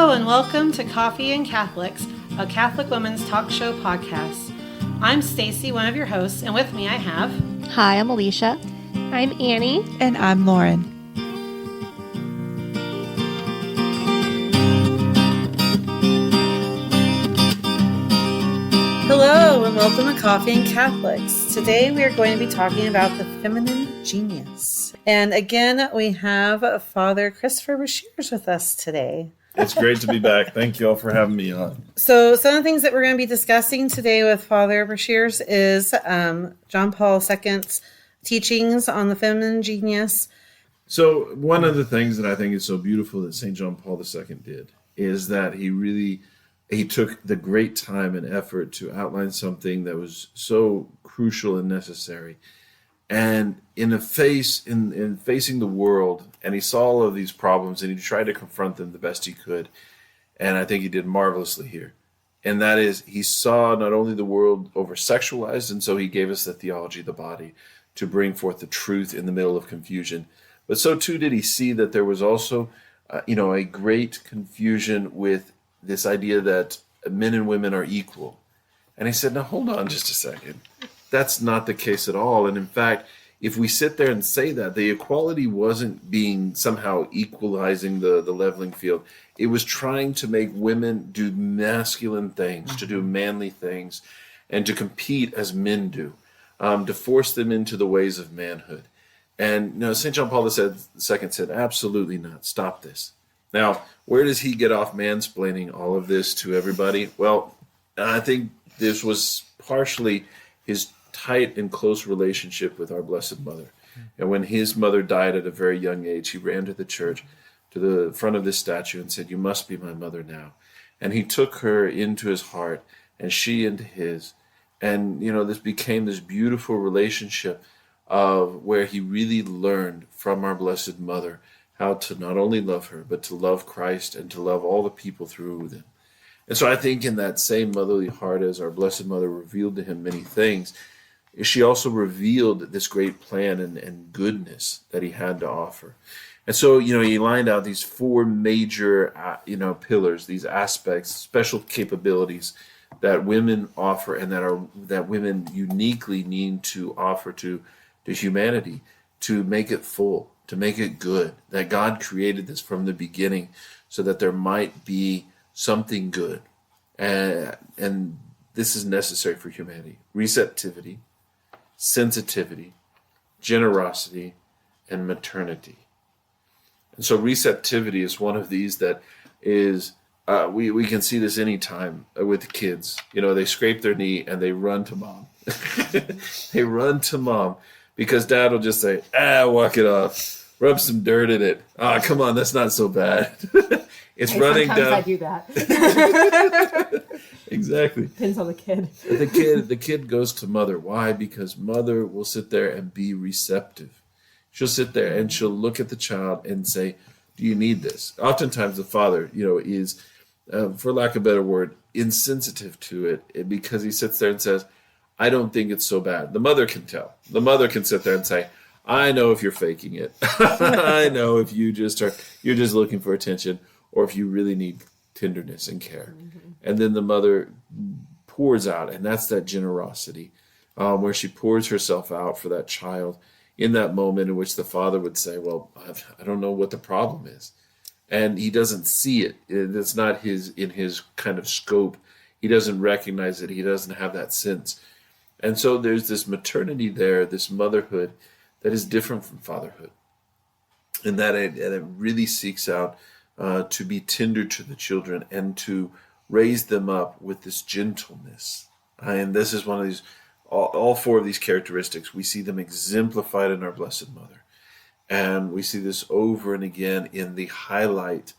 Hello and welcome to Coffee and Catholics, a Catholic women's talk show podcast. I'm Stacy, one of your hosts, and with me I have... Hi, I'm Alicia. I'm Annie. And I'm Lauren. Hello and welcome to Coffee and Catholics. Today we are going to be talking about the feminine genius. And again, we have Father Christopher Brashears with us today. It's great to be back. Thank you all for having me on. So some of the things that we're going to be discussing today with Father Brashears is John Paul II's teachings on the feminine genius. So one of the things that I think is so beautiful that St. John Paul II did is that he took the great time and effort to outline something that was so crucial and necessary. And in facing the world, and he saw all of these problems, and he tried to confront them the best he could. And I think he did marvelously here. And that is, he saw not only the world over-sexualized, and so he gave us the theology of the body to bring forth the truth in the middle of confusion. But so too did he see that there was also, a great confusion with this idea that men and women are equal. And he said, now hold on just a second. That's not the case at all. And in fact, if we sit there and say that, the equality wasn't being somehow equalizing the leveling field. It was trying to make women do masculine things, to do manly things, and to compete as men do, to force them into the ways of manhood. And St. John Paul II said, absolutely not. Stop this. Now, where does he get off mansplaining all of this to everybody? Well, I think this was partially his tight and close relationship with our Blessed Mother. And when his mother died at a very young age, he ran to the church, to the front of this statue, and said, "You must be my mother now." And he took her into his heart, and she into his. And, this became this beautiful relationship of where he really learned from our Blessed Mother how to not only love her, but to love Christ and to love all the people through them. And so I think in that same motherly heart as our Blessed Mother revealed to him many things, she also revealed this great plan and goodness that he had to offer. And so, he lined out these four major, pillars, these aspects, special capabilities that women offer and that women uniquely need to offer to humanity to make it full, to make it good, that God created this from the beginning so that there might be something good. And this is necessary for humanity. Receptivity, sensitivity, generosity, and maternity. And so receptivity is one of these that is, we can see this anytime with kids. They scrape their knee and they run to mom. They run to mom because dad will just say, walk it off, rub some dirt in it. Come on, that's not so bad. It's running down. Sometimes I do that. Exactly. Depends on the kid. The kid goes to mother. Why? Because mother will sit there and be receptive. She'll sit there and she'll look at the child and say, "Do you need this?" Oftentimes the father, is, for lack of a better word, insensitive to it because he sits there and says, "I don't think it's so bad." The mother can tell. The mother can sit there and say, "I know if you're faking it. I know if you're just looking for attention, or if you really need tenderness and care." Mm-hmm. And then the mother pours out, and that's that generosity, where she pours herself out for that child in that moment in which the father would say, "Well, I don't know what the problem is." And he doesn't see it. It's not in his kind of scope. He doesn't recognize it. He doesn't have that sense. And so there's this maternity there, this motherhood that is different from fatherhood. And that it really seeks out to be tender to the children and to raise them up with this gentleness. And this is one of these, all four of these characteristics, we see them exemplified in our Blessed Mother. And we see this over and again in the highlight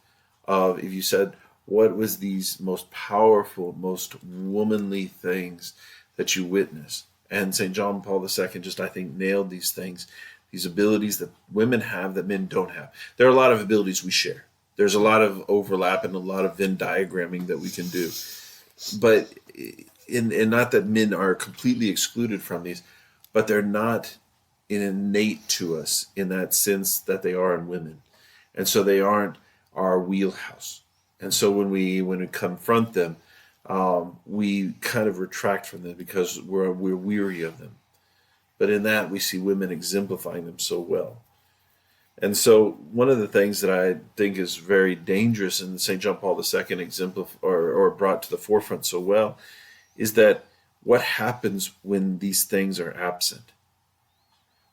of, if you said, what was these most powerful, most womanly things that you witness? And St. John Paul II just, I think, nailed these things, these abilities that women have that men don't have. There are a lot of abilities we share. There's a lot of overlap and a lot of Venn diagramming that we can do. But and not that men are completely excluded from these, but they're not innate to us in that sense that they are in women. And so they aren't our wheelhouse. And so when we confront them, we kind of retract from them because we're weary of them. But in that, we see women exemplifying them so well. And so one of the things that I think is very dangerous in St. John Paul II or brought to the forefront so well is that what happens when these things are absent?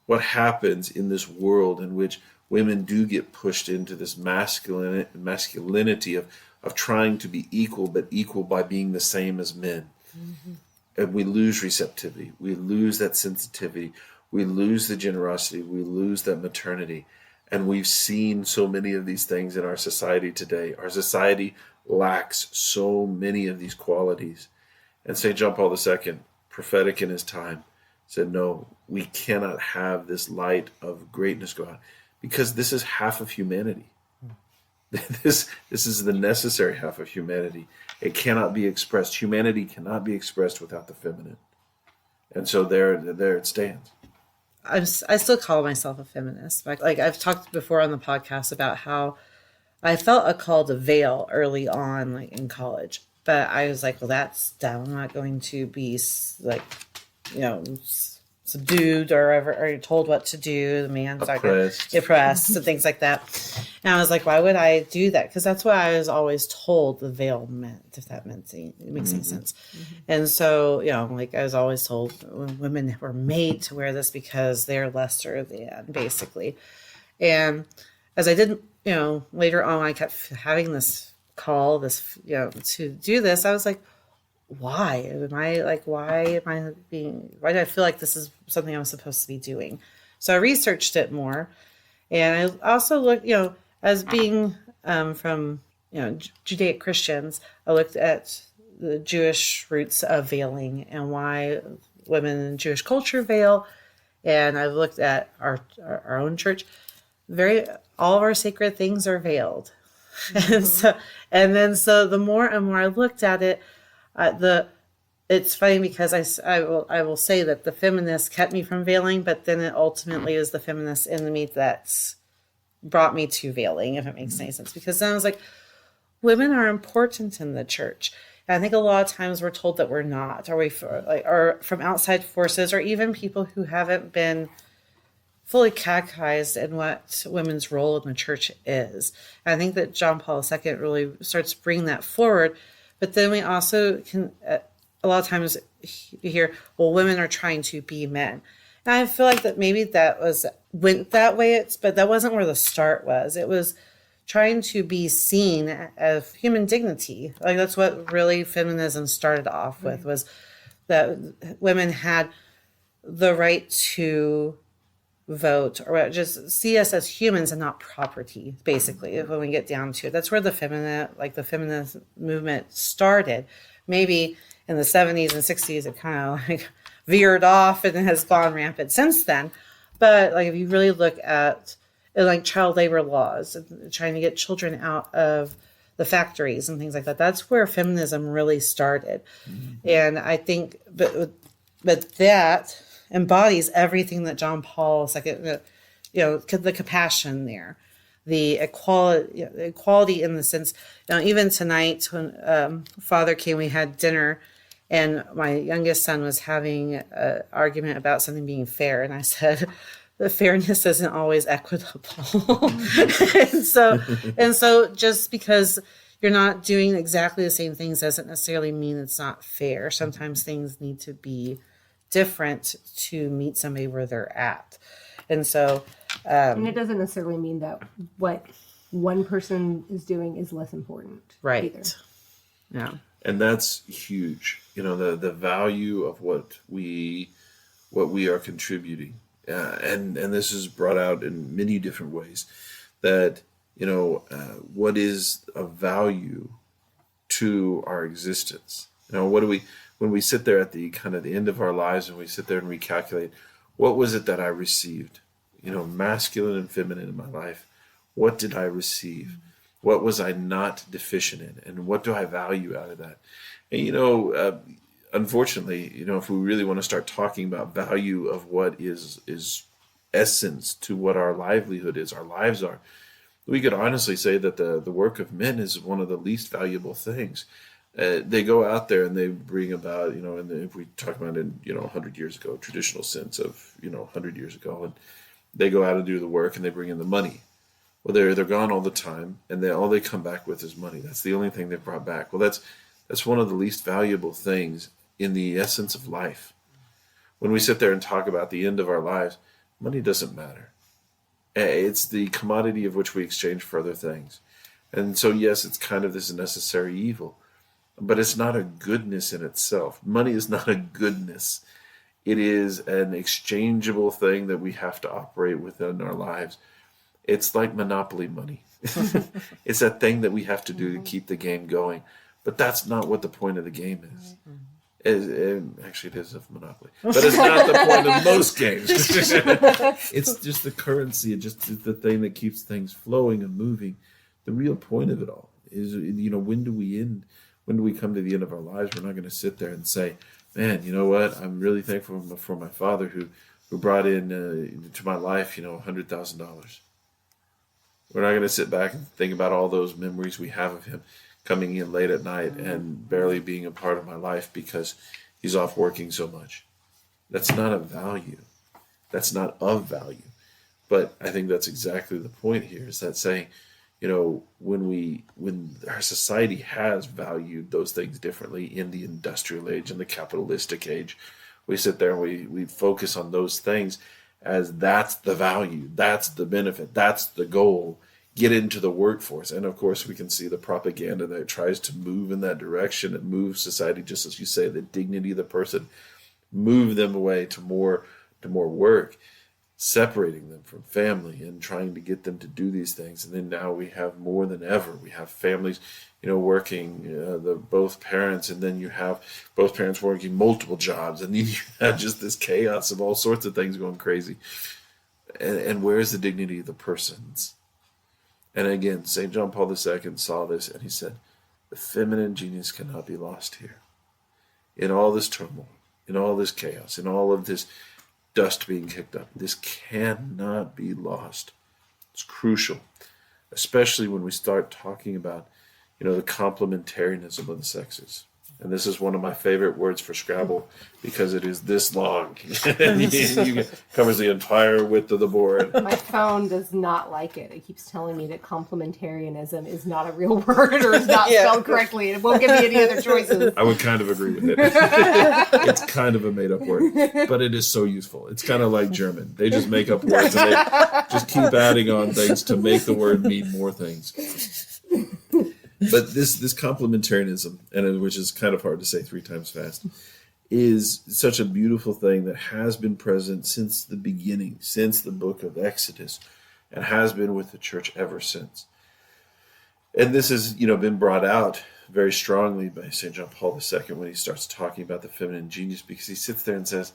What happens in this world in which women do get pushed into this masculinity of trying to be equal, but equal by being the same as men? Mm-hmm. And we lose receptivity. We lose that sensitivity. We lose the generosity. We lose that maternity. And we've seen so many of these things in our society today. Our society lacks so many of these qualities. And St. John Paul II, prophetic in his time, said, no, we cannot have this light of greatness go out because this is half of humanity. This is the necessary half of humanity. It cannot be expressed. Humanity cannot be expressed without the feminine. And so there it stands. I still call myself a feminist. Like I've talked before on the podcast about how I felt a call to veil early on, like in college. But I was like, well, that's dumb. I'm not going to be like, subdued or told what to do. The man's oppressed and things like that. And I was like, why would I do that? Because that's what I was always told the veil meant, if that makes any sense. Mm-hmm. And so, like I was always told women were made to wear this because they're lesser than, basically. And as I did, later on, I kept having this call, to do this. I was like, why do I feel like this is something I'm supposed to be doing? So I researched it more. And I also looked, as being from, Judaic Christians, I looked at the Jewish roots of veiling and why women in Jewish culture veil. And I looked at our own church. All of our sacred things are veiled. Mm-hmm. and so the more and more I looked at it, it's funny because I will say that the feminists kept me from veiling, but then it ultimately is the feminist in me that's brought me to veiling, if it makes any sense. Because then I was like, women are important in the church. And I think a lot of times we're told that we're not, or from outside forces, or even people who haven't been fully catechized in what women's role in the church is. And I think that John Paul II really starts bringing that forward. But then we also can, a lot of times you hear, well, women are trying to be men. And I feel like that maybe went that way, but that wasn't where the start was. It was trying to be seen as human dignity. Like that's what really feminism started off with, was that women had the right to vote, or just see us as humans and not property, basically, when we get down to it. That's where the feminist movement started. Maybe in the 70s and 60s it kind of veered off and has gone rampant since then. But if you really look at child labor laws, trying to get children out of the factories and things like that, that's where feminism really started. Mm-hmm. And I think but that embodies everything that John Paul II, the compassion there, the equality in the sense, even tonight when Father came, we had dinner, and my youngest son was having an argument about something being fair, and I said, the fairness isn't always equitable. and so just because you're not doing exactly the same things doesn't necessarily mean it's not fair. Sometimes things need to be different to meet somebody where they're at. And so and it doesn't necessarily mean that what one person is doing is less important, right, either. Yeah. And that's huge, the value of what we are contributing, and this is brought out in many different ways, that what is of value to our existence. What do we, when we sit there at the kind of the end of our lives and we sit there and recalculate, what was it that I received? Masculine and feminine in my life. What did I receive? What was I not deficient in? And what do I value out of that? And, unfortunately, if we really want to start talking about value of what is essence to what our livelihood is, our lives are, we could honestly say that the work of men is one of the least valuable things. They go out there and they bring about, and if we talk about it, 100 years ago, traditional sense of, 100 years ago, and they go out and do the work and they bring in the money. Well, they're gone all the time, and all they come back with is money. That's the only thing they've brought back. Well, that's one of the least valuable things in the essence of life. When we sit there and talk about the end of our lives, money doesn't matter. It's the commodity of which we exchange for other things. And so, yes, it's kind of this necessary evil, but it's not a goodness in itself. Money is not a goodness. It is an exchangeable thing that we have to operate within our lives. It's like Monopoly money. It's that thing that we have to do to keep the game going. But that's not what the point of the game is. Actually, it is of Monopoly. But it's not the point of most games. It's just the currency. It's just the thing that keeps things flowing and moving. The real point of it all is, when do we end? When do we come to the end of our lives? We're not going to sit there and say, man, you know what? I'm really thankful for my father who brought in to my life, $100,000. We're not going to sit back and think about all those memories we have of him coming in late at night and barely being a part of my life because he's off working so much. That's not of value. That's not of value. But I think that's exactly the point here, is that saying, when our society has valued those things differently in the industrial age and the capitalistic age, we sit there and we focus on those things as that's the value, that's the benefit, that's the goal. Get into the workforce. And of course, we can see the propaganda that tries to move in that direction and move society, just as you say, the dignity of the person, move them away to more work, separating them from family and trying to get them to do these things. And then now we have more than ever, we have families, working, both parents, and then you have both parents working multiple jobs, and then you have just this chaos of all sorts of things going crazy. And where's the dignity of the persons? And again, St. John Paul II saw this, and he said, the feminine genius cannot be lost here. In all this turmoil, in all this chaos, in all of this dust being kicked up, this cannot be lost. It's crucial, especially when we start talking about, the complementarianism of the sexes. And this is one of my favorite words for Scrabble because it is this long. It covers the entire width of the board. My phone does not like it. It keeps telling me that complementarianism is not a real word or is not spelled correctly. It won't give me any other choices. I would kind of agree with it. It's kind of a made-up word, but it is so useful. It's kind of like German. They just make up words and they just keep adding on things to make the word mean more things. But this complementarianism, and which is kind of hard to say 3 times fast, is such a beautiful thing that has been present since the beginning, since the book of Exodus, and has been with the church ever since. And this has, been brought out very strongly by St. John Paul II when he starts talking about the feminine genius, because he sits there and says,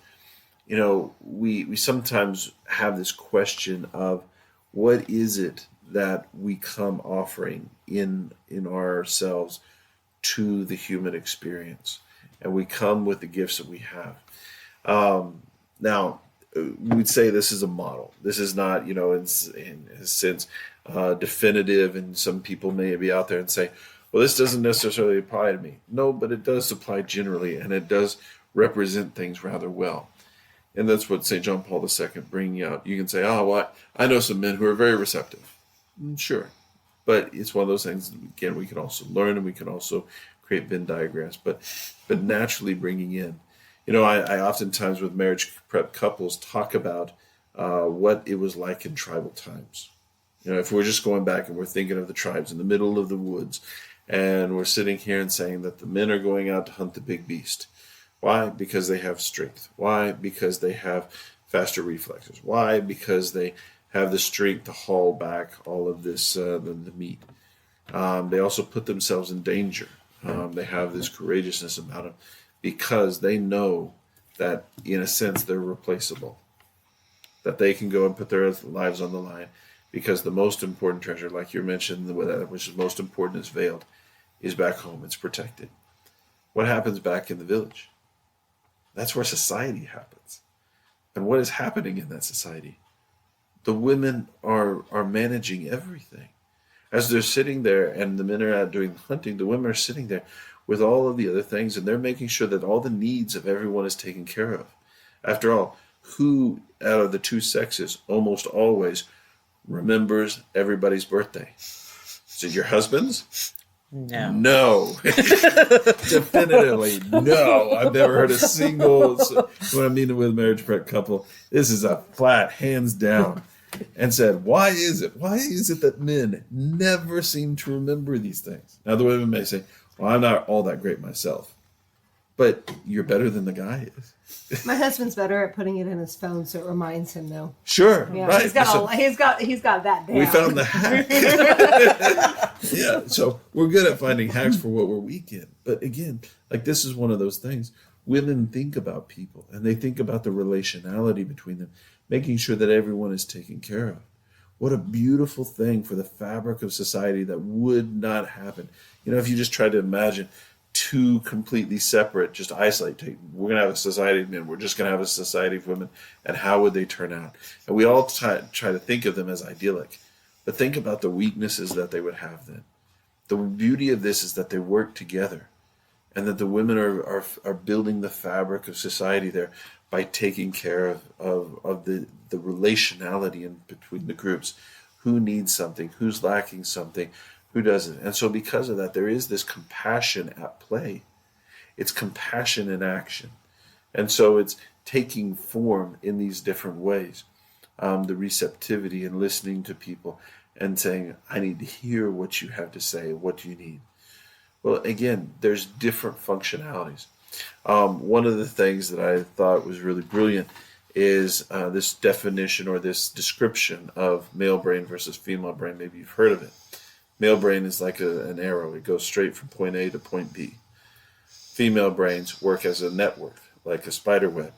we sometimes have this question of what is it that we come offering in ourselves to the human experience, and we come with the gifts that we have. Now, we'd say this is a model. This is not, in a sense, definitive, and some people may be out there and say, well, this doesn't necessarily apply to me. No, but it does apply generally, and it does represent things rather well. And that's what St. John Paul II bringing out. You can say, I know some men who are very receptive. Sure. But it's one of those things, again, we can also learn, and we can also create Venn diagrams, but naturally bringing in. I oftentimes with marriage prep couples talk about what it was like in tribal times. If we're just going back and we're thinking of the tribes in the middle of the woods, and we're sitting here and saying that the men are going out to hunt the big beast. Why? Because they have strength. Why? Because they have faster reflexes. Why? Because they have the strength to haul back all of this, the meat. They also put themselves in danger. They have this courageousness about them because they know that, in a sense, they're replaceable. That they can go and put their lives on the line because the most important treasure, like you mentioned, which is most important, is veiled, is back home. It's protected. What happens back in the village? That's where society happens. And what is happening in that society? The women are managing everything. As they're sitting there and the men are out doing hunting, the women are sitting there with all of the other things, and they're making sure that all the needs of everyone is taken care of. After all, who out of the two sexes almost always remembers everybody's birthday? Is it your husband's? No. Definitively no. I've never heard a single, when I'm meeting with a marriage prep couple, this is a flat, hands down. And said, why is it that men never seem to remember these things? Now the women may say, well, I'm not all that great myself. But you're better than the guy is. My husband's better at putting it in his phone, so it reminds him, though. Sure, yeah, right. He's got that down. We found the hack. Yeah, so we're good at finding hacks for what we're weak in. But again, like this is one of those things. Women think about people, and they think about the relationality between them, making sure that everyone is taken care of. What a beautiful thing for the fabric of society that would not happen. You know, if you just try to imagine two completely separate, just isolate. We're going to have a society of men. We're just going to have a society of women. And how would they turn out? And we all try to think of them as idyllic. But think about the weaknesses that they would have then. The beauty of this is that they work together. And that the women are building the fabric of society there by taking care of the relationality in between the groups. Who needs something? Who's lacking something? Who doesn't? And so because of that, there is this compassion at play. It's compassion in action. And so it's taking form in these different ways. The receptivity and listening to people and saying, I need to hear what you have to say. What do you need? Well, again, there's different functionalities. One of the things that I thought was really brilliant is this definition or this description of male brain versus female brain. Maybe you've heard of it. Male brain is like an arrow. It goes straight from point A to point B. Female brains work as a network, like a spider web.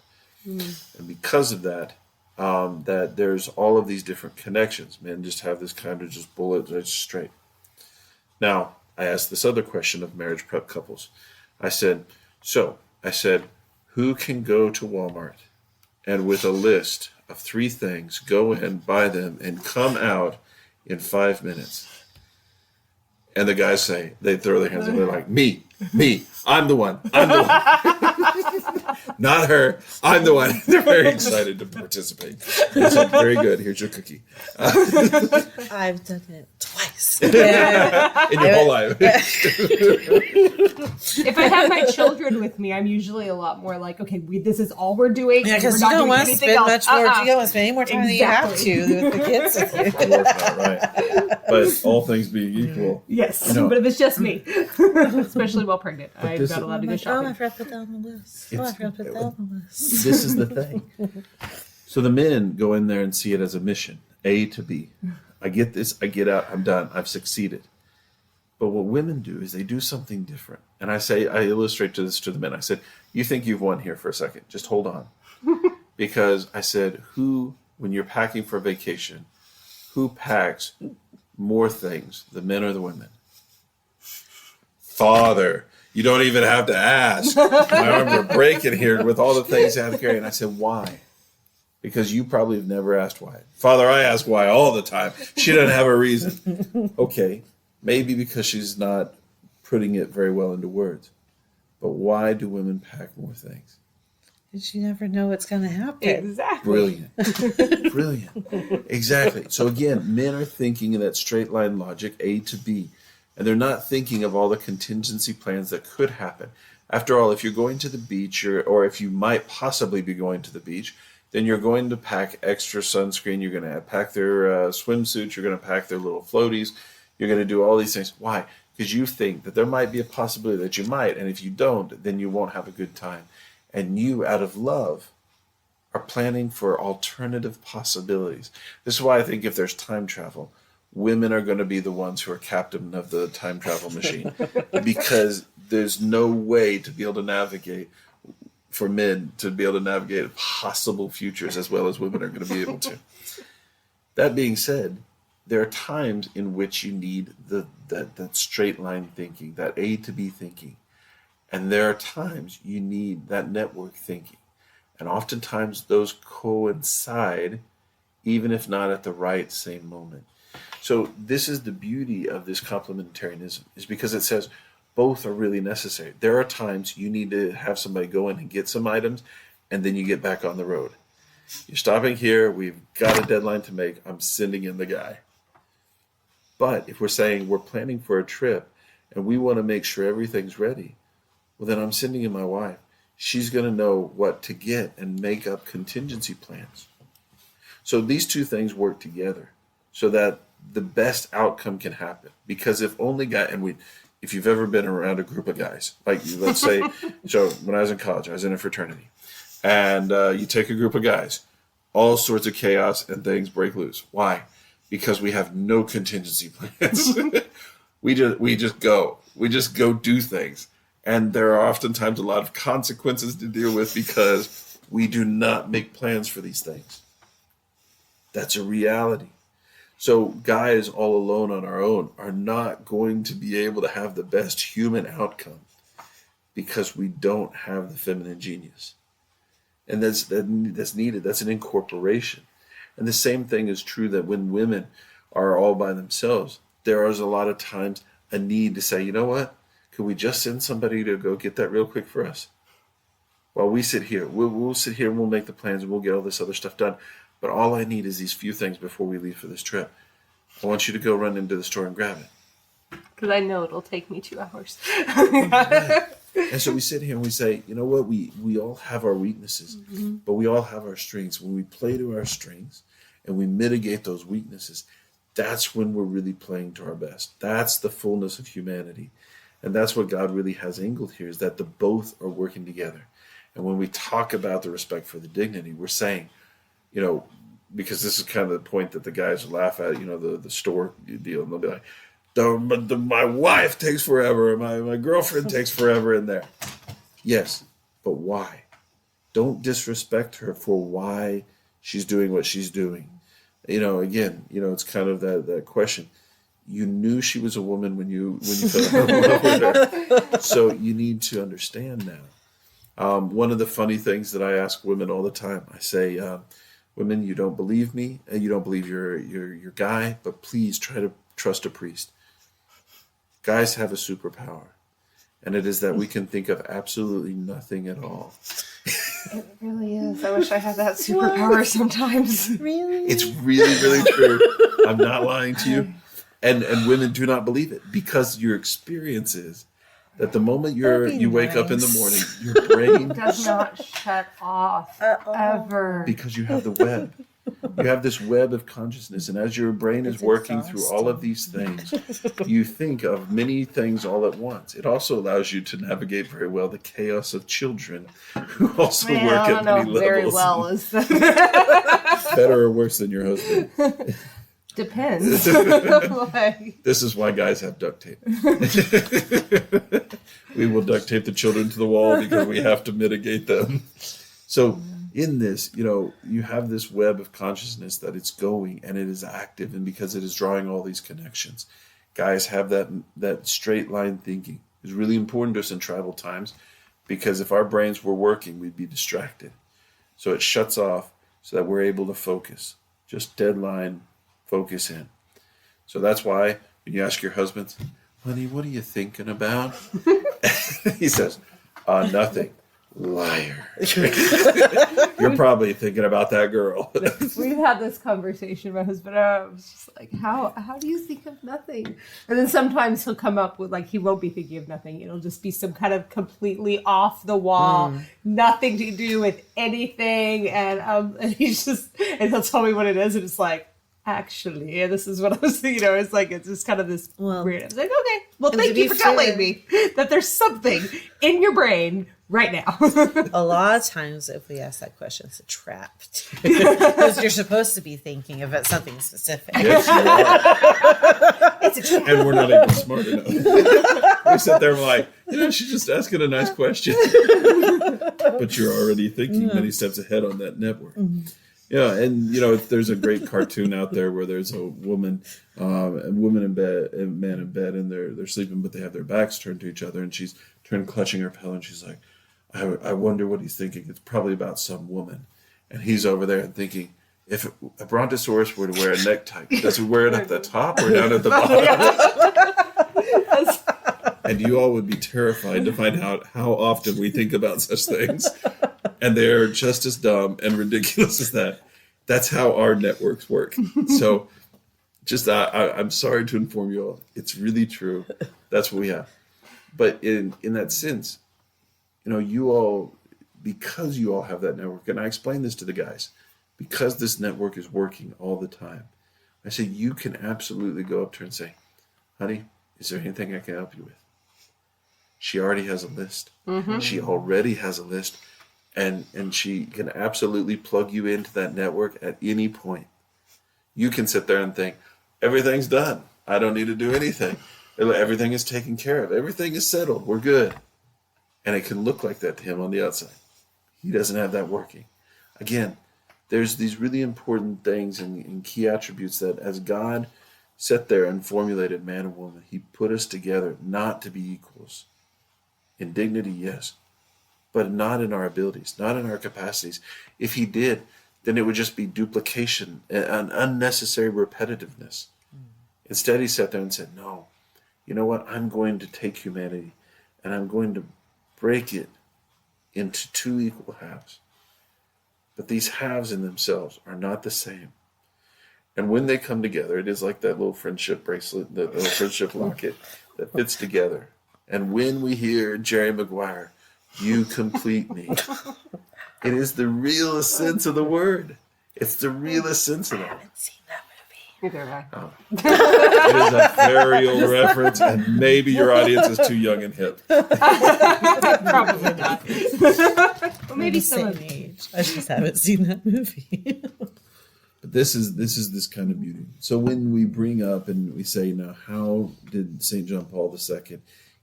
And because of that, that there's all of these different connections. Men just have this kind of just bullet just straight. Now, I asked this other question of marriage prep couples. I said, who can go to Walmart and with a list of 3 things, go in, buy them, and come out in 5 minutes? And the guys say, they throw their hands up, they're like, me, I'm the one. Not her, I'm the one. They're very excited to participate. I said, very good, here's your cookie. I've done it twice. In your whole life. If I have my children with me, I'm usually a lot more like, okay, this is all we're doing. Yeah, because you don't want to spend much more. You don't want to spend any more time than you have to with the kids with you. Not right. But all things being equal. Yes, you know, but if it's just me, especially while pregnant, I'm not allowed to go shopping. Oh, I forgot to put that on the list. I forgot to put that on the list. This is the thing. So the men go in there and see it as a mission, A to B. I get this, I get out, I'm done, I've succeeded. But what women do is they do something different. And I illustrate this to the men. I said, you think you've won here for a second. Just hold on. Because I said, when you're packing for vacation, who packs more things, the men or the women? Father. You don't even have to ask. My arms are breaking here with all the things I have to carry. And I said, why? Because you probably have never asked why. Father, I ask why all the time. She doesn't have a reason. Okay, maybe because she's not putting it very well into words. But why do women pack more things? Because you never know what's going to happen. Exactly. Brilliant. Exactly. So again, men are thinking in that straight line logic, A to B. And they're not thinking of all the contingency plans that could happen. After all, if you're going to the beach, or if you might possibly be going to the beach, then you're going to pack extra sunscreen. You're going to pack their swimsuits. You're going to pack their little floaties. You're going to do all these things. Why? Because you think that there might be a possibility that you might. And if you don't, then you won't have a good time. And you, out of love, are planning for alternative possibilities. This is why I think if there's time travel, women are going to be the ones who are captain of the time travel machine. Because there's no way to be able to navigate for men to be able to navigate possible futures as well as women are going to be able to. That being said, there are times in which you need that straight line thinking, that A to B thinking. And there are times you need that network thinking. And oftentimes those coincide, even if not at the right same moment. So this is the beauty of this complementarianism, is because it says both are really necessary. There are times you need to have somebody go in and get some items, and then you get back on the road. You're stopping here. We've got a deadline to make. I'm sending in the guy. But if we're saying we're planning for a trip and we want to make sure everything's ready, well, then I'm sending in my wife. She's going to know what to get and make up contingency plans. So these two things work together so that the best outcome can happen. Because if you've ever been around a group of guys, like let's say, so when I was in college, I was in a fraternity, and you take a group of guys, all sorts of chaos and things break loose. Why? Because we have no contingency plans. we just go do things. And there are oftentimes a lot of consequences to deal with because we do not make plans for these things. That's a reality. So guys all alone on our own are not going to be able to have the best human outcome because we don't have the feminine genius. And that's needed. That's an incorporation. And the same thing is true that when women are all by themselves, there is a lot of times a need to say, you know what? Could we just send somebody to go get that real quick for us? While we sit here, we'll sit here and we'll make the plans and we'll get all this other stuff done. But all I need is these few things before we leave for this trip. I want you to go run into the store and grab it. Because I know it'll take me 2 hours. Right. And so we sit here and we say, you know what? We all have our weaknesses, but we all have our strengths. When we play to our strengths and we mitigate those weaknesses, that's when we're really playing to our best. That's the fullness of humanity. And that's what God really has angled here, is that the both are working together. And when we talk about the respect for the dignity, we're saying, because this is kind of the point that the guys laugh at, the store deal. And they'll be like, my wife takes forever, my girlfriend takes forever in there. Yes, but why? Don't disrespect her for why she's doing what she's doing. Again, it's kind of that question. You knew she was a woman when you fell in love with her. So you need to understand now. One of the funny things that I ask women all the time, I say, women, you don't believe me, and you don't believe your guy, but please try to trust a priest. Guys have a superpower, and it is that we can think of absolutely nothing at all. It really is. I wish I had that superpower sometimes. Really? It's really, really true. I'm not lying to you. And women do not believe it because your experience is that the moment you wake up in the morning, your brain does not shut off ever. Because you have the web. You have this web of consciousness, and as your brain is working through all of these things, you think of many things all at once. It also allows you to navigate very well the chaos of children who also work at many levels. Very well is better or worse than your husband. Depends. This is why guys have duct tape. We will duct tape the children to the wall because we have to mitigate them. So in this, you have this web of consciousness that it's going and it is active, and because it is drawing all these connections, guys have that straight line thinking. It's really important to us in tribal times because if our brains were working, we'd be distracted. So it shuts off so that we're able to focus. Just deadline, focus in. So that's why when you ask your husband, honey, what are you thinking about? He says, nothing. Liar. You're probably thinking about that girl. We've had this conversation, my husband and I was just like, how do you think of nothing? And then sometimes he'll come up with, he won't be thinking of nothing. It'll just be some kind of completely off the wall, nothing to do with anything. And he'll tell me what it is. And it's like, actually, this is what I was thinking. It's just kind of this weird. I was like, okay, well, thank you for telling me that there's something in your brain right now. A lot of times, if we ask that question, it's a trap. Because you're supposed to be thinking about something specific. Yes, you are. It's a trap. And we're not even smart enough. We sit there and we're like, she's just asking a nice question. But you're already thinking many steps ahead on that network. Mm-hmm. Yeah, and there's a great cartoon out there where there's a woman in bed, a man in bed, and they're sleeping, but they have their backs turned to each other, and she's clutching her pillow, and she's like, I wonder what he's thinking. It's probably about some woman, and he's over there and thinking, if a brontosaurus were to wear a necktie, does it wear it at the top or down at the bottom? And you all would be terrified to find out how often we think about such things. And they're just as dumb and ridiculous as that. That's how our networks work. So just I'm sorry to inform you all. It's really true. That's what we have. But in that sense, you all, because you all have that network, and I explain this to the guys, because this network is working all the time, I say you can absolutely go up to her and say, honey, is there anything I can help you with? She already has a list. Mm-hmm. She already has a list. And she can absolutely plug you into that network at any point. You can sit there and think, everything's done. I don't need to do anything. Everything is taken care of. Everything is settled. We're good. And it can look like that to him on the outside. He doesn't have that working. Again, there's these really important things and key attributes that as God sat there and formulated man and woman, he put us together not to be equals. In dignity, yes, but not in our abilities, not in our capacities. If he did, then it would just be duplication and unnecessary repetitiveness. Instead, he sat there and said, no, you know what? I'm going to take humanity and I'm going to break it into two equal halves. But these halves in themselves are not the same. And when they come together, it is like that little friendship bracelet, that little friendship locket that fits together. And when we hear Jerry Maguire, you complete me, it is the realest sense of the word. It's the realest sense of that. I haven't seen that Neither have I. Oh. It is a very old reference, and maybe your audience is too young and hip. Probably not. Well, maybe some same age. I just haven't seen that movie. But this is this kind of beauty. So when we bring up and we say, now, how did St. John Paul II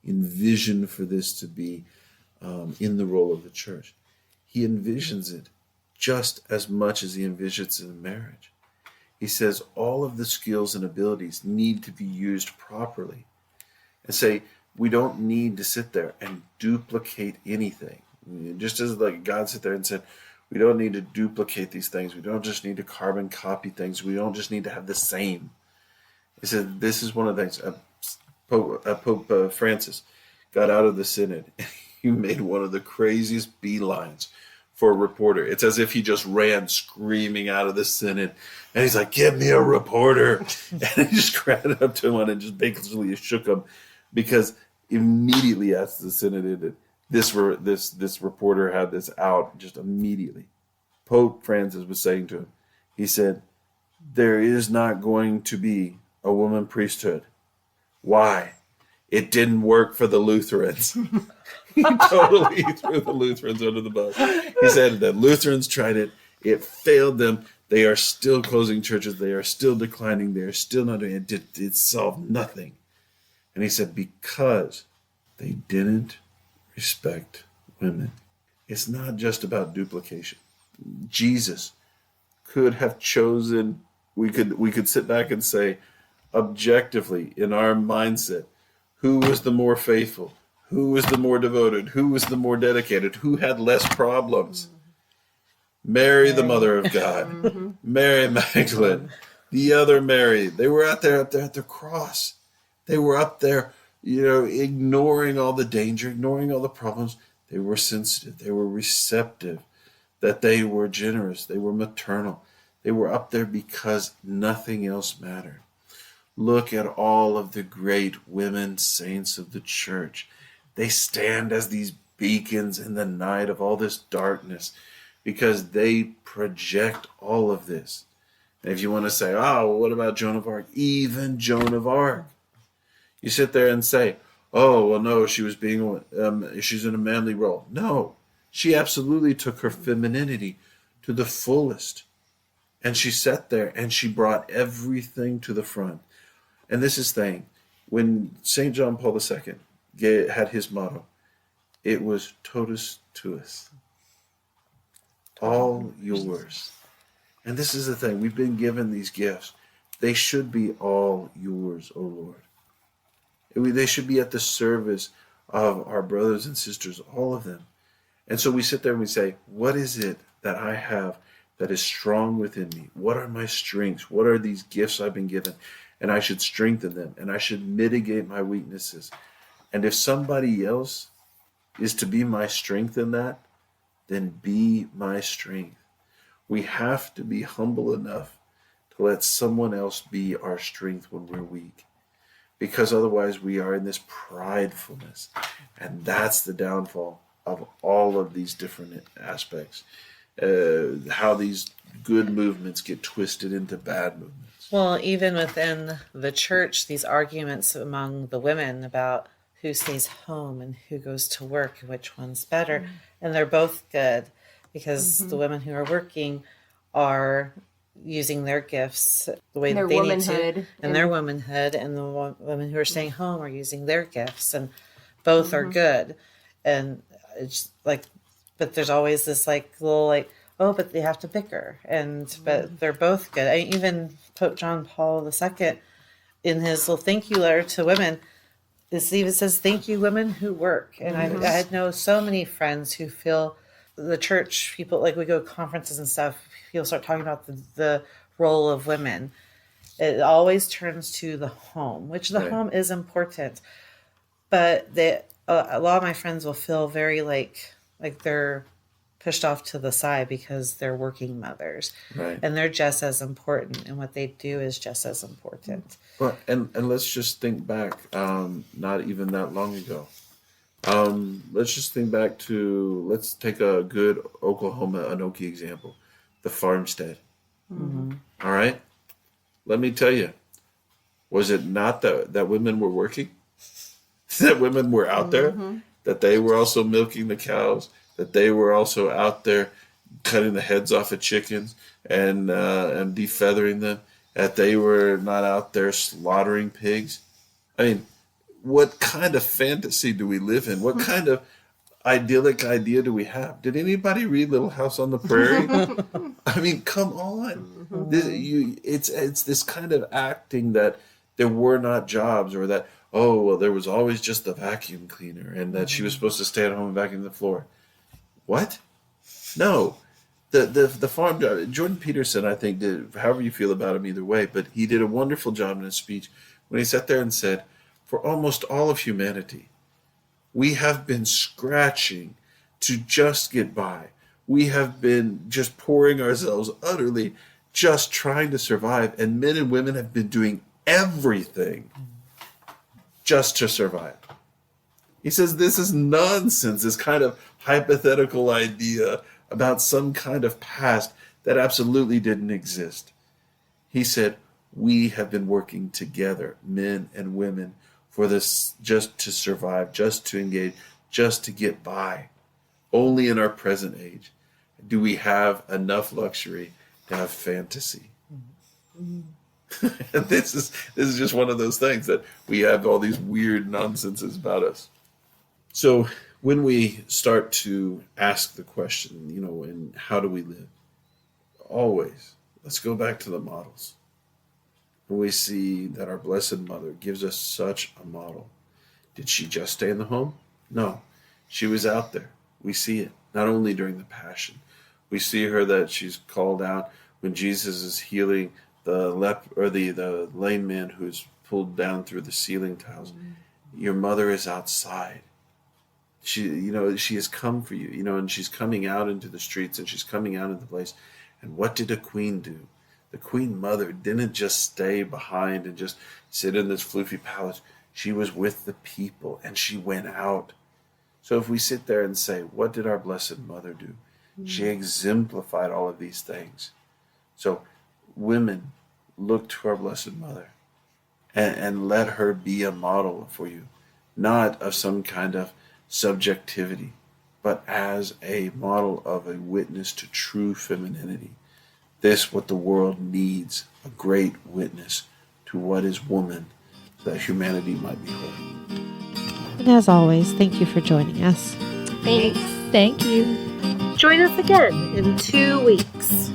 envision for this to be in the role of the church? He envisions it just as much as he envisions it in marriage. He says all of the skills and abilities need to be used properly. And say, we don't need to sit there and duplicate anything. Just as like God sat there and said, we don't need to duplicate these things. We don't just need to carbon copy things. We don't just need to have the same. He said, this is one of the things. Pope Francis got out of the synod. He made one of the craziest beelines for a reporter. It's as if he just ran screaming out of the synod. And he's like, give me a reporter. And he just ran up to him and just basically shook him, because immediately after the synod ended, this reporter had this out just immediately. Pope Francis was saying to him, he said, there is not going to be a woman priesthood. Why? It didn't work for the Lutherans. He totally threw the Lutherans under the bus. He said that Lutherans tried it. It failed them. They are still closing churches. They are still declining. They are still not doing it. It solved nothing. And he said, because they didn't respect women. It's not just about duplication. Jesus could have chosen, we could sit back and say, objectively, in our mindset, who was the more faithful? Who was the more devoted? Who was the more dedicated? Who had less problems? Mary, the Mother of God. Mary Magdalene. The other Mary. They were out there at the cross. They were up there, ignoring all the danger, ignoring all the problems. They were sensitive. They were receptive. That they were generous. They were maternal. They were up there because nothing else mattered. Look at all of the great women saints of the church. They stand as these beacons in the night of all this darkness because they project all of this. And if you want to say, oh, what about Joan of Arc? Even Joan of Arc. You sit there and say, oh, well, no, she was she's in a manly role. No, she absolutely took her femininity to the fullest. And she sat there and she brought everything to the front. And this is the thing, when St. John Paul II had his motto, it was totus tuus, all yours. And this is the thing, we've been given these gifts. They should be all yours, O Lord. They should be at the service of our brothers and sisters, all of them. And so we sit there and we say, what is it that I have that is strong within me? What are my strengths? What are these gifts I've been given? And I should strengthen them, and I should mitigate my weaknesses. And if somebody else is to be my strength in that, then be my strength. We have to be humble enough to let someone else be our strength when we're weak. Because otherwise we are in this pridefulness. And that's the downfall of all of these different aspects. How these good movements get twisted into bad movements. Well, even within the church, these arguments among the women about who stays home and who goes to work, which one's better. And they're both good, because the women who are working are using their gifts the way that they need to, and their womanhood, and the women who are staying home are using their gifts, and both are good. And it's like, but there's always this like little like, oh, but they have to bicker, and but they're both good. Even Pope John Paul II, in his little thank you letter to women, this even says, "Thank you, women who work." And I know so many friends who feel the church people, like we go to conferences and stuff, people start talking about the role of women. It always turns to the home, which the home is important, but a lot of my friends will feel very like they're pushed off to the side because they're working mothers, and they're just as important, and what they do is just as important. Well, and let's just think back, not even that long ago. Let's just think back to, let's take a good Oklahoma Anoki example, the farmstead. All right, let me tell you, was it not that women were working, that women were out there, that they were also milking the cows, that they were also out there cutting the heads off of chickens and defeathering them, that they were not out there slaughtering pigs? I mean, what kind of fantasy do we live in? What kind of idyllic idea do we have? Did anybody read Little House on the Prairie? I mean, come on. It's this kind of acting that there were not jobs, or that, oh, well, there was always just the vacuum cleaner, and that she was supposed to stay at home and vacuum the floor. What? No. The farm job, Jordan Peterson, I think, did, however you feel about him either way, but he did a wonderful job in his speech when he sat there and said, for almost all of humanity, we have been scratching to just get by. We have been just pouring ourselves utterly, just trying to survive. And men and women have been doing everything just to survive. He says this is nonsense, this kind of hypothetical idea about some kind of past that absolutely didn't exist. He said, we have been working together, men and women, for this, just to survive, just to engage, just to get by. Only in our present age do we have enough luxury to have fantasy. And this is just one of those things that we have all these weird nonsenses about us. So when we start to ask the question, and how do we live? Always, let's go back to the models. We see that our Blessed Mother gives us such a model. Did she just stay in the home? No, she was out there. We see it not only during the Passion. We see her that she's called out when Jesus is healing the lame man who's pulled down through the ceiling tiles. Your mother is outside. She has come for you, and she's coming out into the streets, and she's coming out into the place. And what did a queen do? The Queen Mother didn't just stay behind and just sit in this floofy palace. She was with the people, and she went out. So if we sit there and say, what did our Blessed Mother do? She exemplified all of these things. So women, look to our Blessed Mother and let her be a model for you, not of some kind of subjectivity, but as a model of a witness to true femininity. This what the world needs, a great witness to what is woman, that humanity might be whole. And as always, thank you for joining us. Thanks. Thank you. Join us again in 2 weeks.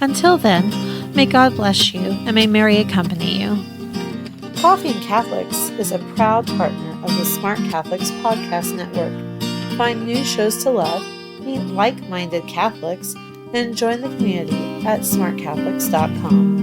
Until then, may God bless you and may Mary accompany you. Coffee and Catholics is a proud partner of the SmartCatholics Podcast Network. Find new shows to love, meet like-minded Catholics, and join the community at smartcatholics.com.